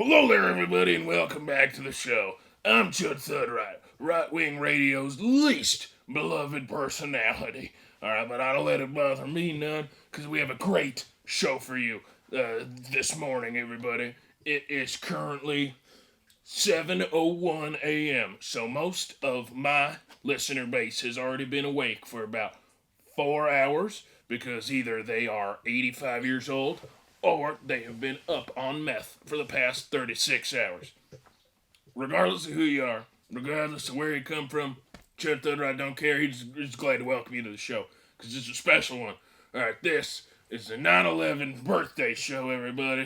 Hello there, everybody, and welcome back to the show. I'm CHUD THUDRIGHT, right-wing radio's least beloved personality. Alright, but I don't let it bother me none, because we have a great show for you this morning, everybody. It is currently 7:01 a.m., so most of my listener base has already been awake for about 4 hours because either they are 85 years old or they have been up on meth for the past 36 hours. Regardless of who you are, regardless of where you come from, Chud Thudright don't care. He's glad to welcome you to the show because it's a special one. All right, this is the 9/11 birthday show, everybody.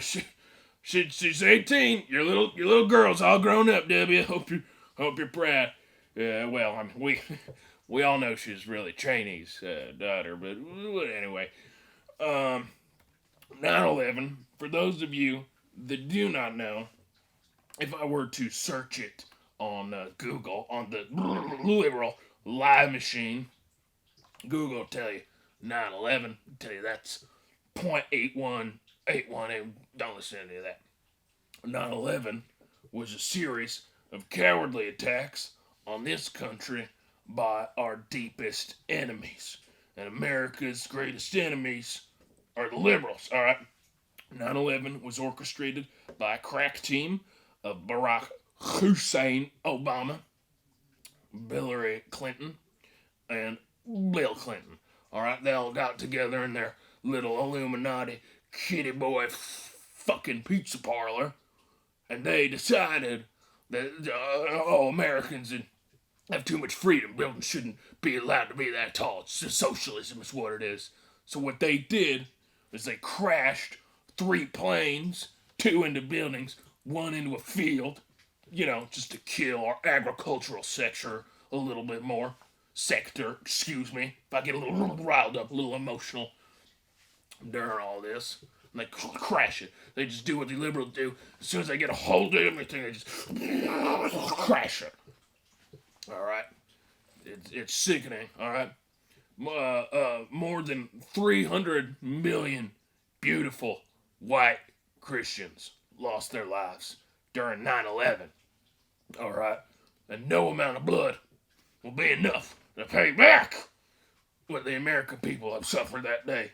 She's 18. Your little girl's all grown up, Debbie. Hope you're proud. Well, I mean, we all know she's really Cheney's daughter, but anyway. 9/11, for those of you that do not know, if I were to search it on Google, on the liberal live machine, Google will tell you 9/11, tell you that's 0.8181. Don't listen to any of that. 9/11 was a series of cowardly attacks on this country by our deepest enemies. And America's greatest enemies are the liberals, all right? 9/11 was orchestrated by a crack team of Barack Hussein Obama, Hillary Clinton, and Bill Clinton. All right, they all got together in their little Illuminati kitty boy fucking pizza parlor, and they decided that Americans have too much freedom. Buildings shouldn't be allowed to be that tall. It's just socialism is what it is. So what they did is they crashed 3 planes, 2 into buildings, 1 into a field, just to kill our agricultural sector a little bit more. Sector, excuse me, if I get a little riled up, a little emotional during all this. And they crash it. They just do what the liberals do. As soon as they get a hold of everything, they just crash it. All right? It's sickening, all right? More than 300 million beautiful white Christians lost their lives during 9/11. All right? And no amount of blood will be enough to pay back what the American people have suffered that day.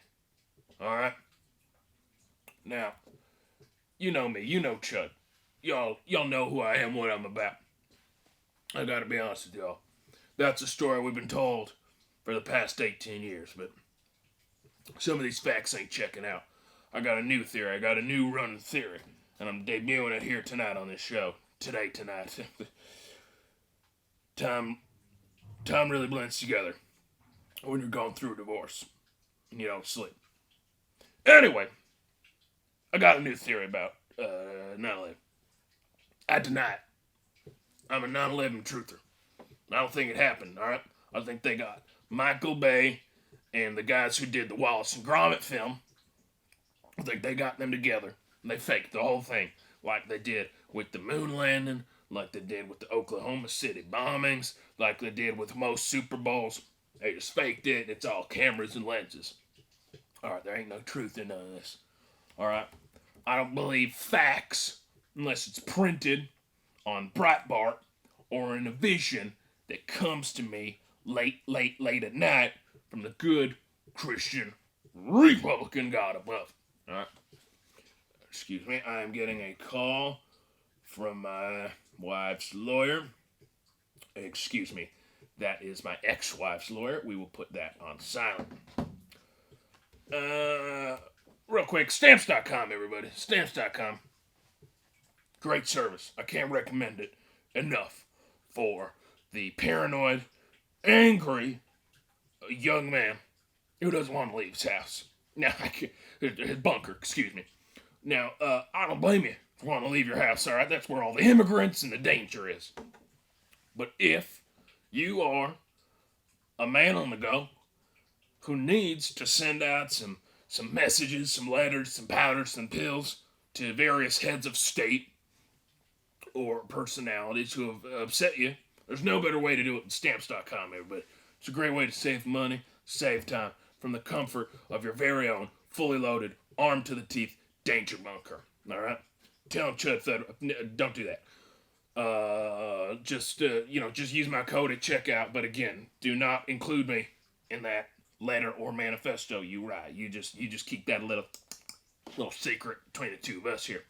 All right? Now, you know me, you know Chud. Y'all know who I am, what I'm about. I gotta be honest with y'all. That's a story we've been told for the past 18 years, but some of these facts ain't checking out. I got a new theory. I got a new running theory, and I'm debuting it here tonight on this show. Tonight. Time really blends together when you're going through a divorce and you don't sleep. Anyway, I got a new theory about 9/11. I deny it. I'm a 9/11 truther. I don't think it happened, alright? I think they got Michael Bay and the guys who did the Wallace and Gromit film. I think they got them together and they faked the whole thing like they did with the moon landing, like they did with the Oklahoma City bombings, like they did with most Super Bowls. They just faked it. It's all cameras and lenses. Alright, there ain't no truth in none of this. Alright? I don't believe facts unless it's printed on Breitbart or in a vision that comes to me late at night from the good Christian Republican God above. Alright? Excuse me, I am getting a call from my wife's lawyer. Excuse me, that is my ex-wife's lawyer. We will put that on silent. Real quick, stamps.com, everybody. Stamps.com. Great service. I can't recommend it enough for the paranoid, angry young man who doesn't want to leave his house. Now, his bunker, excuse me. Now, I don't blame you for wanting to leave your house, all right? That's where all the immigrants and the danger is. But if you are a man on the go who needs to send out some messages, some letters, some powders, some pills to various heads of state or personalities who have upset you, there's no better way to do it than stamps.com, everybody. It's a great way to save money, save time, from the comfort of your very own, fully loaded, armed to the teeth danger bunker. All right? Tell them CHUD THUDRIGHT. Don't do that. Just use my code at checkout. But again, do not include me in that letter or manifesto you write. You just keep that a little secret between the two of us here.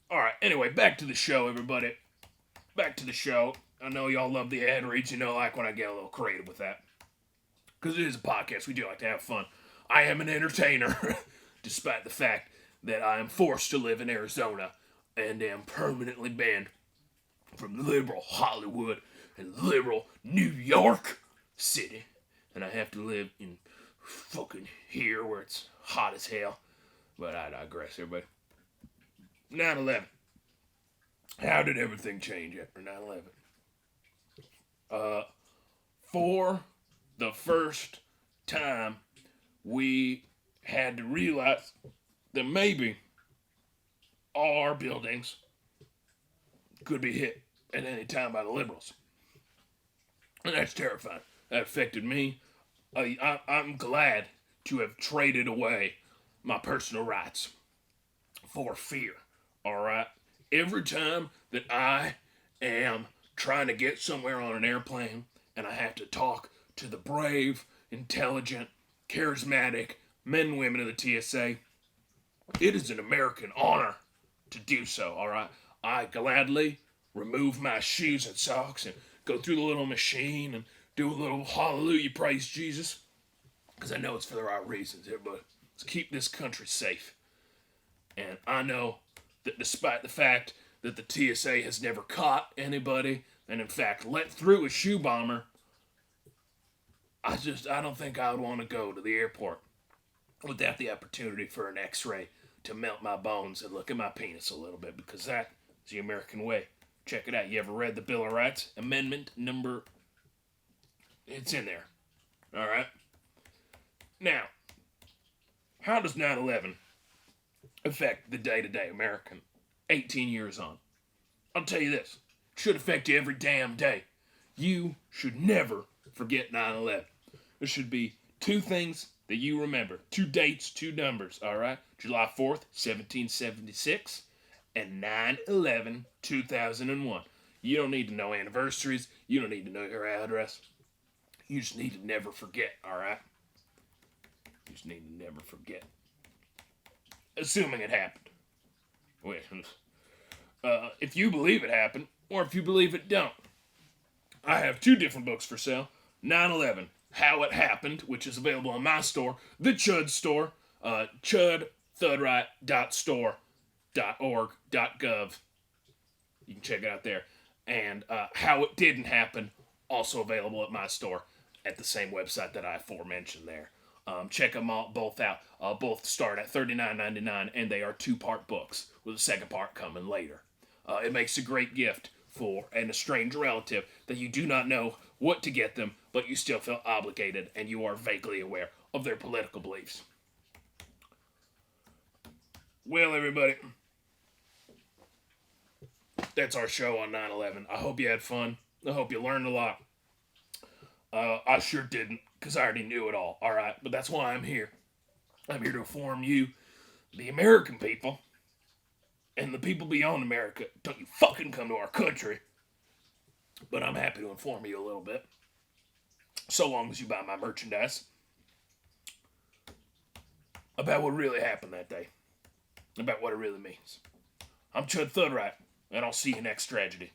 All right. Anyway, back to the show, everybody. Back to the show. I know y'all love the ad reads. Like when I get a little creative with that, because it is a podcast. We do like to have fun. I am an entertainer, despite the fact that I am forced to live in Arizona and am permanently banned from liberal Hollywood and liberal New York City. And I have to live in fucking here where it's hot as hell. But I digress, everybody. 9/11. How did everything change after 9/11? For the first time, we had to realize that maybe all our buildings could be hit at any time by the liberals. And that's terrifying. That affected me. I'm glad to have traded away my personal rights for fear. All right? Every time that I am trying to get somewhere on an airplane and I have to talk to the brave, intelligent, charismatic men and women of the TSA, it is an American honor to do so, all right? I gladly remove my shoes and socks and go through the little machine and do a little hallelujah, praise Jesus, because I know it's for the right reasons, everybody. Let's keep this country safe. And I know that despite the fact that the TSA has never caught anybody and in fact let through a shoe bomber, I don't think I would want to go to the airport without the opportunity for an x-ray to melt my bones and look at my penis a little bit, because that is the American way. Check it out. You ever read the Bill of Rights? Amendment number... It's in there. All right? Now, how does 9/11 affect the day-to-day American 18 years on? I'll tell you this. It should affect you every damn day. You should never forget 9/11. There should be two things that you remember. Two dates, two numbers, all right? July 4th, 1776, and 9/11, 2001. You don't need to know anniversaries. You don't need to know your address. You just need to never forget, all right? You just need to never forget. Assuming it happened. If you believe it happened, or if you believe it don't. I have two different books for sale. 9/11, How It Happened, which is available on my store, the CHUD store, chudthudright.store.org.gov. You can check it out there. And How It Didn't Happen, also available at my store at the same website that I aforementioned there. Check them both out. Both start at $39.99, and they are two-part books, with the second part coming later. It makes a great gift for an estranged relative that you do not know what to get them, but you still feel obligated, and you are vaguely aware of their political beliefs. Well, everybody, that's our show on 9/11. I hope you had fun. I hope you learned a lot. I sure didn't, because I already knew it all right? But that's why I'm here. I'm here to inform you, the American people, and the people beyond America. Don't you fucking come to our country. But I'm happy to inform you a little bit. So long as you buy my merchandise. About what really happened that day. About what it really means. I'm CHUD THUDRIGHT, and I'll see you next tragedy.